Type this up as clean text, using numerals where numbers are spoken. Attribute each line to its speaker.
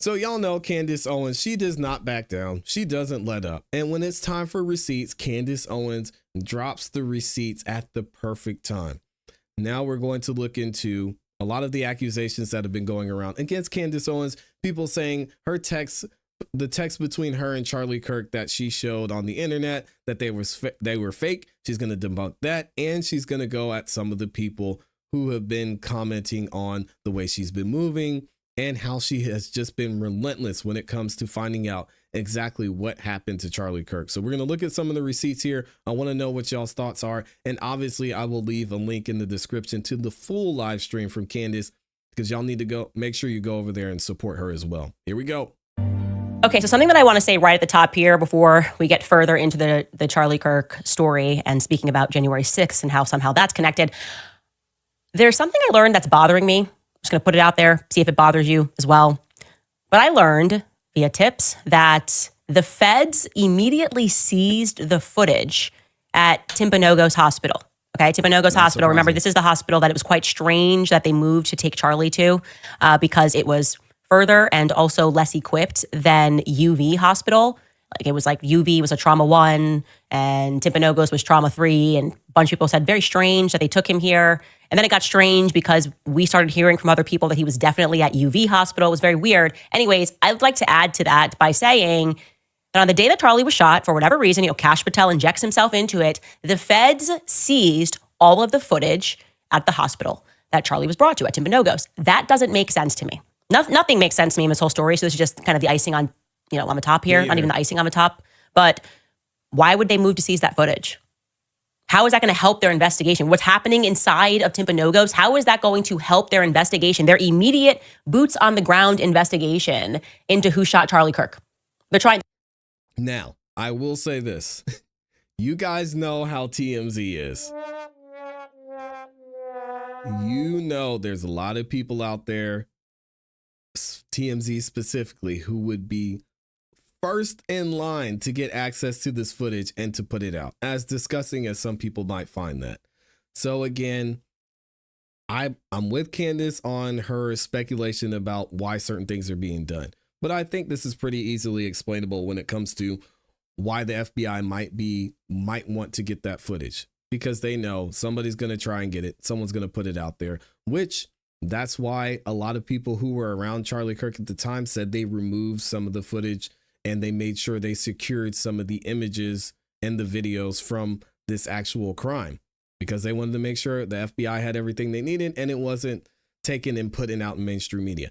Speaker 1: So y'all know Candace Owens, she does not back down. She doesn't let up. And when it's time for receipts, Candace Owens drops the receipts at the perfect time. Now we're going to look into a lot of the accusations that have been going around against Candace Owens. People saying her text, the text between her and Charlie Kirk that she showed on the internet, that they were fake. She's going to debunk that. And she's going to go at some of the people who have been commenting on the way she's been moving and how she has just been relentless when it comes to finding out exactly what happened to Charlie Kirk. So we're going to look at some of the receipts here. I want to know what y'all's thoughts are. And obviously I will leave a link in the description to the full live stream from Candace, because y'all need to make sure you go over there and support her as well. Here we go.
Speaker 2: Okay, so something that I want to say right at the top here before we get further into the Charlie Kirk story and speaking about January 6th and how somehow that's connected. There's something I learned that's bothering me. I'm just going to put it out there, see if it bothers you as well. But I learned via tips that the feds immediately seized the footage at Timpanogos Hospital. Okay, Timpanogos Hospital. Remember, this is the hospital that it was quite strange that they moved to take Charlie to because it was further and also less equipped than UV Hospital. Like it was like UV was a trauma 1 and Timpanogos was trauma 3. And a bunch of people said very strange that they took him here. And then it got strange because we started hearing from other people that he was definitely at UV Hospital. It was very weird. Anyways, I would like to add to that by saying that on the day that Charlie was shot, for whatever reason, Kash Patel injects himself into it, the feds seized all of the footage at the hospital that Charlie was brought to at Timpanogos. That doesn't make sense to me. Nothing makes sense to me in this whole story. So this is just kind of the icing on, on the top here. Not even the icing on the top. But why would they move to seize that footage? How is that going to help their investigation? What's happening inside of Timpanogos? How is that going to help their investigation, their immediate boots on the ground investigation into who shot Charlie Kirk? They're trying.
Speaker 1: Now, I will say this. You guys know how TMZ is. You know there's a lot of people out there, TMZ specifically, who would be first in line to get access to this footage and to put it out, as disgusting as some people might find that. So again, I'm with Candace on her speculation about why certain things are being done. But I think this is pretty easily explainable when it comes to why the FBI might want to get that footage, because they know somebody's going to try and get it. Someone's going to put it out there, which that's why a lot of people who were around Charlie Kirk at the time said they removed some of the footage and they made sure they secured some of the images and the videos from this actual crime, because they wanted to make sure the FBI had everything they needed and it wasn't taken and put out in mainstream media.